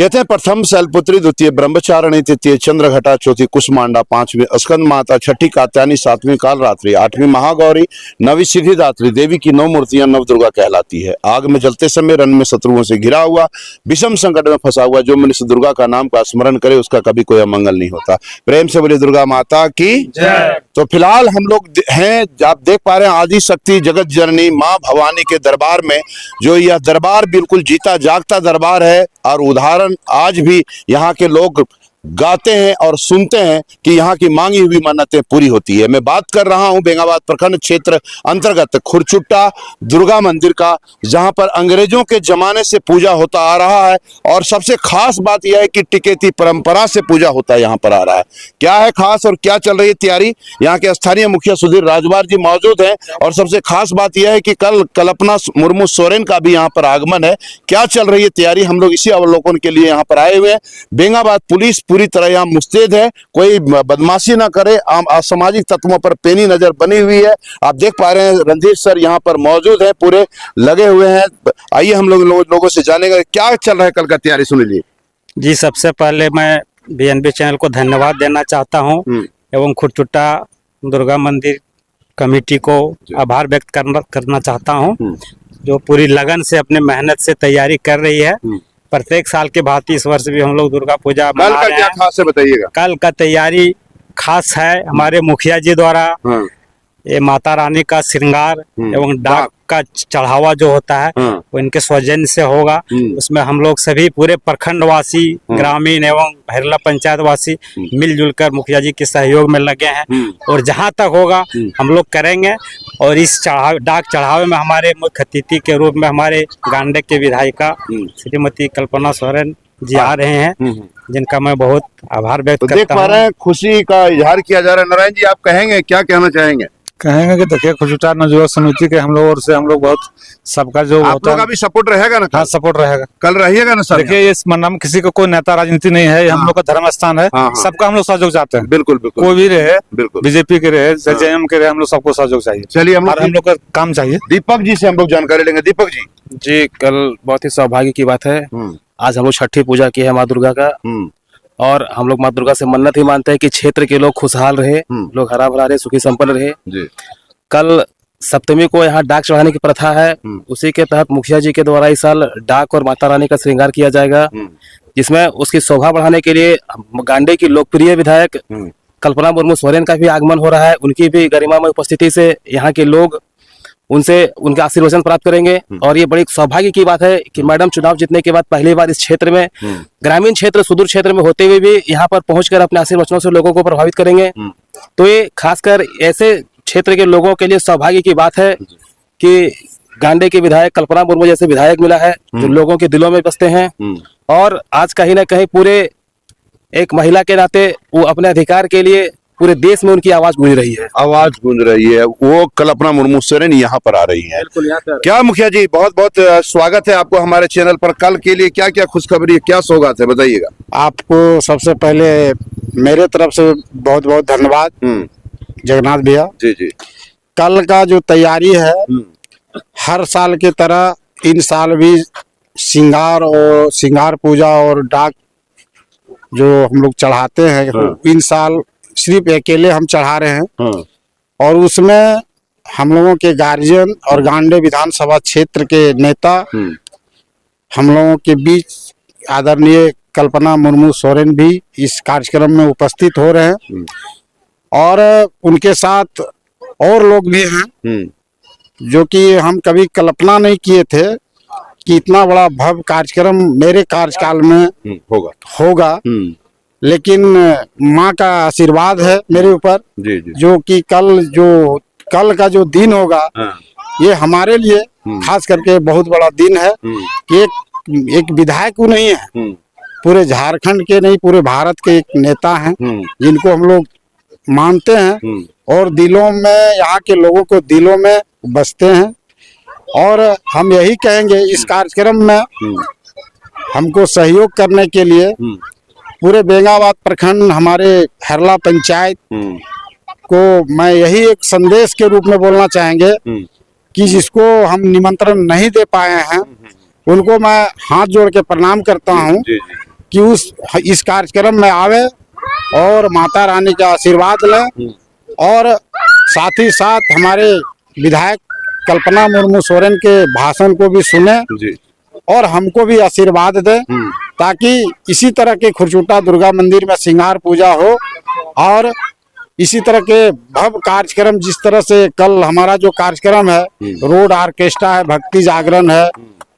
कहते हैं प्रथम शैलपुत्री, द्वितीय ब्रह्मचारिणी, तृतीय चंद्रघटा, चौथी कुष्मांडा, पांचवी स्कंद माता, छठी कात्यायनी, सातवीं कालरात्रि, आठवीं महागौरी, नवी सिद्धिदात्री। देवी की 9 मूर्तियां नव दुर्गा कहलाती है। आग में जलते समय रण में शत्रुओं से घिरा हुआ, विषम संकट में फंसा हुआ जो मनुष्य दुर्गा का नाम का स्मरण करे उसका कभी कोई अमंगल नहीं होता। प्रेम से बोले दुर्गा माता की जय। तो फिलहाल हम लोग हैं, आप देख पा रहे हैं, आदि शक्ति जगत जननी माँ भवानी के दरबार में। जो यह दरबार बिल्कुल जीता जागता दरबार है और उदाहरण आज भी यहाँ के लोग गाते हैं और सुनते हैं कि यहाँ की मांगी हुई मन्नतें पूरी होती है। मैं बात कर रहा हूँ बेंगाबाद प्रखंड क्षेत्र अंतर्गत खुरचुट्टा दुर्गा मंदिर का, जहाँ पर अंग्रेजों के जमाने से पूजा होता आ रहा है। और सबसे खास बात यह है कि टिकेती परंपरा से पूजा होता यहाँ पर आ रहा है। क्या है खास और क्या चल रही है तैयारी, यहाँ के स्थानीय मुखिया सुधीर राजवार जी मौजूद हैं। और सबसे खास बात यह है कि कल कल्पना मुर्मू सोरेन का भी यहाँ पर आगमन है। क्या चल रही है तैयारी, हम लोग इसी अवलोकन के लिए यहाँ पर आए हुए हैं। बेंगाबाद पुलिस पूरी तरह यहाँ मुस्तैद है, कोई बदमाशी ना करे, असामाजिक तत्वों पर पैनी नजर बनी हुई है। आप देख पा रहे हैं रणधीर सर यहाँ पर मौजूद है, पूरे लगे हुए हैं। आइए हम लोगों से जानेंगे क्या चल रहा है, कल का तैयारी सुन लीजिए जी। सबसे पहले मैं बीएनबी चैनल को धन्यवाद देना चाहता हूँ एवं खुरचुट्टा दुर्गा मंदिर कमेटी को आभार व्यक्त करना चाहता हूँ, जो पूरी लगन से अपने मेहनत से तैयारी कर रही है। प्रत्येक साल के भांति इस वर्ष भी हम लोग दुर्गा पूजा मना रहे हैं। कल का क्या खास है बताइएगा। कल का तैयारी खास है, हमारे मुखिया जी द्वारा ये माता रानी का श्रृंगार एवं डाक का चढ़ावा जो होता है वो इनके सौजन्य से होगा। उसमें हम लोग सभी पूरे प्रखंड वासी, ग्रामीण एवं भैरला पंचायत वासी मिलजुल कर मुखिया जी के सहयोग में लगे हैं और जहां तक होगा हम लोग करेंगे। और इस डाक चढ़ावे में हमारे मुख्य अतिथि के रूप में हमारे गांडे के विधायिका श्रीमती कल्पना सोरेन जी आ रहे हैं, जिनका मैं बहुत आभार व्यक्त करता हूं। देख पा रहे हैं खुशी का इजहार किया जा रहा है। नारायण जी, आप कहेंगे, क्या कहना चाहेंगे? कहेंगे कि देखिए खुरचुट्टा नवयुवक समिति के हम लोग और से हम लोग बहुत सबका जो आप लोग का भी सपोर्ट रहेगा ना? हाँ, सपोर्ट रहेगा। कल रहिएगा ना सर? देखिए इस मंडल में किसी को कोई नेता राजनीति नहीं है, हम लोग का धर्म स्थान है। सबका हम लोग सहयोग चाहते हैं। बिल्कुल बिल्कुल, कोई भी रहे, बिल्कुल बीजेपी के रहे, जेएमएम के रहे, हम लोग सबको सहयोग चाहिए। चलिए हम लोग का काम चाहिए। दीपक जी से हम लोग जानकारी लेंगे। दीपक जी जी, कल बहुत ही सौभाग्य की बात है, आज हम लोग छठी पूजा की है माँ दुर्गा का। और हम लोग माँ दुर्गा से मन्नत ही मानते हैं कि क्षेत्र के लोग खुशहाल रहे, लोग हरा भरा रहे, सुखी संपन्न रहे जी। कल सप्तमी को यहाँ डाक चढ़ाने की प्रथा है, उसी के तहत मुखिया जी के द्वारा इस साल डाक और माता रानी का श्रृंगार किया जाएगा, जिसमें उसकी शोभा बढ़ाने के लिए गांडे की लोकप्रिय विधायक कल्पना मुर्मू सोरेन का भी आगमन हो रहा है। उनकी भी गरिमामय उपस्थिति से यहाँ के लोग उनसे उनके आशीर्वचन प्राप्त करेंगे। और ये बड़ी सौभाग्य की बात है कि मैडम चुनाव जीतने के बाद पहली बार इस क्षेत्र में, ग्रामीण क्षेत्र सुदूर क्षेत्र में होते हुए भी यहाँ पर पहुंचकर अपने आशीर्वचनों से लोगों को प्रभावित करेंगे। तो ये खासकर ऐसे क्षेत्र के लोगों के लिए सौभाग्य की बात है कि गांडे के विधायक कल्पना मुर्मू जैसे विधायक मिला है जो लोगों के दिलों में बसते हैं। और आज कहीं ना कहीं पूरे एक महिला के नाते वो अपने अधिकार के लिए पूरे देश में उनकी आवाज गूंज रही है। आवाज गूंज रही है, वो कल्पना मुर्मू सोरेन यहाँ पर आ रही है। क्या मुखिया जी, बहुत बहुत स्वागत है आपको हमारे चैनल पर। कल के लिए क्या क्या खुशखबरी है, क्या सौगात है, बताइएगा। आपको सबसे पहले मेरे तरफ से बहुत बहुत धन्यवाद जगन्नाथ भैया जी जी। कल का जो तैयारी है हर साल की तरह इन साल भी श्रृंगार पूजा और डाक जो हम लोग चढ़ाते हैं, इन साल सिर्फ अकेले हम चढ़ा रहे हैं। और उसमें हम लोगों के गार्जियन और गांडे विधानसभा क्षेत्र के नेता हम लोगों के बीच आदरणीय कल्पना मुर्मू सोरेन भी इस कार्यक्रम में उपस्थित हो रहे हैं। और उनके साथ और लोग भी हैं जो कि हम कभी कल्पना नहीं किए थे कि इतना बड़ा भव्य कार्यक्रम मेरे कार्यकाल में होगा। लेकिन माँ का आशीर्वाद है मेरे ऊपर जो कि कल का जो दिन होगा ये हमारे लिए खास करके बहुत बड़ा दिन है कि एक विधायक को नहीं है, पूरे झारखंड के नहीं पूरे भारत के एक नेता हैं जिनको हम लोग मानते हैं और दिलों में, यहाँ के लोगों को दिलों में बसते हैं। और हम यही कहेंगे इस कार्यक्रम में हमको सहयोग करने के लिए पूरे बेंगाबाद प्रखंड हमारे हरला पंचायत को मैं यही एक संदेश के रूप में बोलना चाहेंगे कि जिसको हम निमंत्रण नहीं दे पाए हैं उनको मैं हाथ जोड़ के प्रणाम करता हूं कि इस कार्यक्रम में आवे और माता रानी का आशीर्वाद लें और साथ ही साथ हमारे विधायक कल्पना मुर्मू सोरेन के भाषण को भी सुने जी और हमको भी आशीर्वाद दे ताकि इसी तरह के खुरचुट्टा दुर्गा मंदिर में श्रृंगार पूजा हो और इसी तरह के भव्य कार्यक्रम जिस तरह से कल हमारा जो कार्यक्रम है रोड ऑर्केस्ट्रा है, भक्ति जागरण है,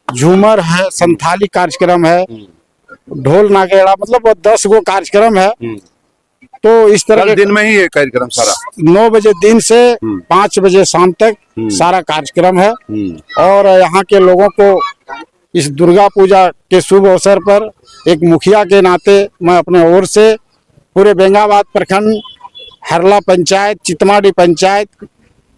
झूमर है, संथाली कार्यक्रम है, ढोल नागेड़ा, मतलब 10 गो कार्यक्रम है। तो इस तरह कल दिन में ही ये कार्यक्रम सारा 9 बजे दिन से 5 बजे शाम तक सारा कार्यक्रम है और यहाँ के लोगों को इस दुर्गा पूजा के शुभ अवसर पर एक मुखिया के नाते मैं अपने ओर से पूरे बेंगाबाद प्रखंड, हरला पंचायत, चितमाड़ी पंचायत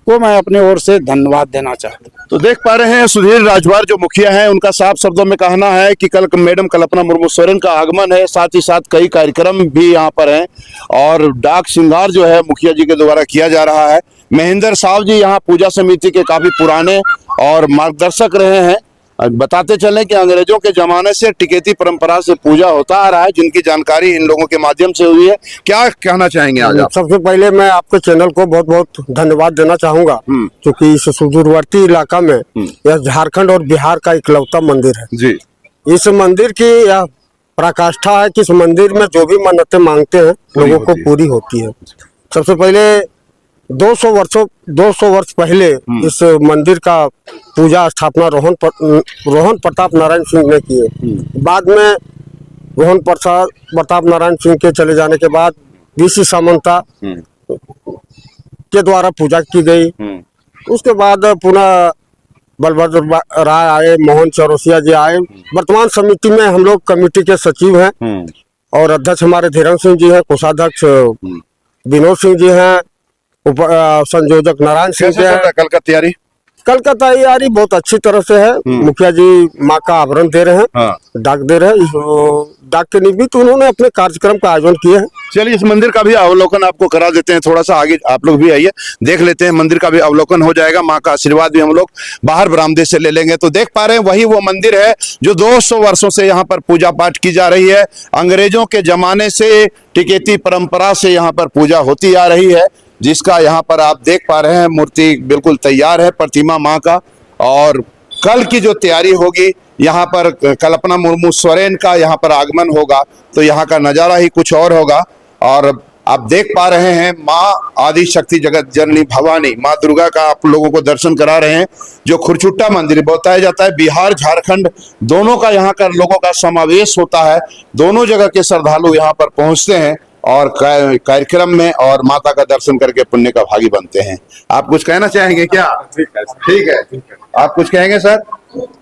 को मैं अपने ओर से धन्यवाद देना चाहता हूँ। तो देख पा रहे हैं सुधीर राजभर जो मुखिया हैं, उनका साफ शब्दों में कहना है कि कल मैडम कल्पना मुर्मू सोरेन का आगमन है, साथ ही साथ कई कार्यक्रम भी यहाँ पर हैं और डाक श्रृंगार जो है मुखिया जी के द्वारा किया जा रहा है। महेंद्र साहब जी यहाँ पूजा समिति के काफी पुराने और मार्गदर्शक रहे हैं। बताते चलें कि अंग्रेजों के जमाने से टिकेती परंपरा से पूजा होता आ रहा है, जिनकी जानकारी इन लोगों के माध्यम से हुई है। क्या कहना चाहेंगे आज आप? सबसे पहले मैं आपके चैनल को बहुत बहुत धन्यवाद देना चाहूंगा क्योंकि इस सुदूरवर्ती इलाका में यह झारखंड और बिहार का इकलौता मंदिर है जी। इस मंदिर की यह पराकाष्ठा है कि इस मंदिर में जो भी मन्नतें मांगते हैं लोगों को पूरी होती है। सबसे पहले 200 वर्ष पहले इस मंदिर का पूजा स्थापना रोहन प्रताप नारायण सिंह ने किए। बाद में रोहन प्रताप नारायण सिंह के चले जाने के बाद बीसी सामंता के द्वारा पूजा की गई। उसके बाद पुनः बलभद्र राय आए, मोहन चौरसिया जी आए। वर्तमान समिति में हम लोग कमेटी के सचिव हैं और अध्यक्ष हमारे धीरेन्द्र सिंह जी हैं, कोषाध्यक्ष विनोद सिंह जी हैं, संयोजक नारायण सिंह जी हैं। कल का तैयारी? कल का तैयारी बहुत अच्छी तरह से है। मुखिया जी माँ का आवरण दे रहे हैं, डाक दे रहे हैं। डाक के निमित्त उन्होंने अपने कार्यक्रम का आयोजन किए हैं। चलिए इस मंदिर का भी अवलोकन आपको करा देते हैं, थोड़ा सा आगे आप लोग भी आइए, देख लेते हैं। मंदिर का भी अवलोकन हो जाएगा, माँ का आशीर्वाद भी हम लोग बाहर बरामदे से ले लेंगे। तो देख पा रहे हैं वही वो मंदिर है जो 200 वर्षों से यहाँ पर पूजा पाठ की जा रही है। अंग्रेजों के जमाने से टिकेती परंपरा से यहाँ पर पूजा होती आ रही है, जिसका यहाँ पर आप देख पा रहे हैं मूर्ति बिल्कुल तैयार है, प्रतिमा माँ का। और कल की जो तैयारी होगी, यहाँ पर कल्पना मुर्मू सोरेन का यहाँ पर आगमन होगा, तो यहाँ का नज़ारा ही कुछ और होगा। और आप देख पा रहे हैं माँ आदि शक्ति जगत जननी भवानी माँ दुर्गा का आप लोगों को दर्शन करा रहे हैं। जो खुरचुट्टा मंदिर बताया जाता है, बिहार झारखंड दोनों का यहाँ का लोगों का समावेश होता है। दोनों जगह के श्रद्धालु यहाँ पर पहुँचते हैं और कार्यक्रम में और माता का दर्शन करके पुण्य का भागी बनते हैं। आप कुछ कहना चाहेंगे क्या? ठीक है, आप कुछ कहेंगे सर?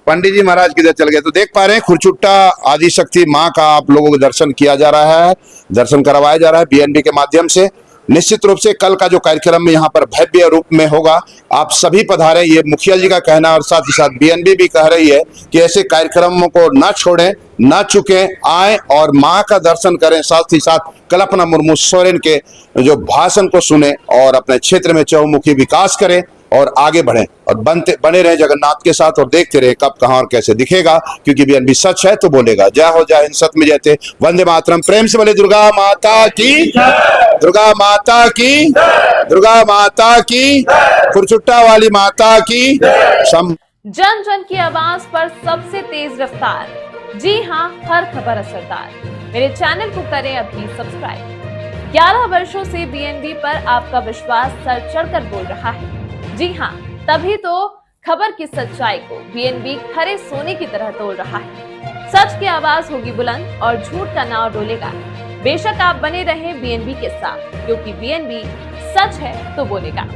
पंडित जी महाराज किधर चल गए? तो देख पा रहे हैं खुरचुट्टा आदिशक्ति माँ का आप लोगों को दर्शन किया जा रहा है, दर्शन करवाया जा रहा है बीएनबी के माध्यम से। निश्चित रूप से कल का जो कार्यक्रम यहाँ पर भव्य रूप में होगा, आप सभी पधारें, ये मुखिया जी का कहना है। और साथ ही साथ बीएनबी भी कह रही है कि ऐसे कार्यक्रमों को ना छोड़ें, ना चुकें, आए और माँ का दर्शन करें। साथ ही साथ कल्पना मुर्मू सोरेन के जो भाषण को सुने और अपने क्षेत्र में चहुमुखी विकास करें और आगे बढ़ें और बने रहे जगन्नाथ के साथ और देखते रहे कब कहां और कैसे दिखेगा, क्योंकि बीएनबी सच है तो बोलेगा। जय हो, जय हिंद, सत्य में जयते, वंदे मातरम। प्रेम से बोले दुर्गा माता की, दुर्गा माता की, दुर्गा माता की, खुरचुट्टा वाली माता की। जन जन की आवाज पर सबसे तेज रफ्तार, जी हाँ, हर खबर असरदार। मेरे चैनल को करें अभी सब्सक्राइब। 11 वर्षों से बीएनबी पर आपका विश्वास सर चढ़कर बोल रहा है। जी हाँ, तभी तो खबर की सच्चाई को बीएनबी खरे सोने की तरह तोल रहा है। सच की आवाज होगी बुलंद और झूठ का नाव डोलेगा। बेशक आप बने रहें बीएनबी के साथ, क्योंकि बीएनबी सच है तो बोलेगा।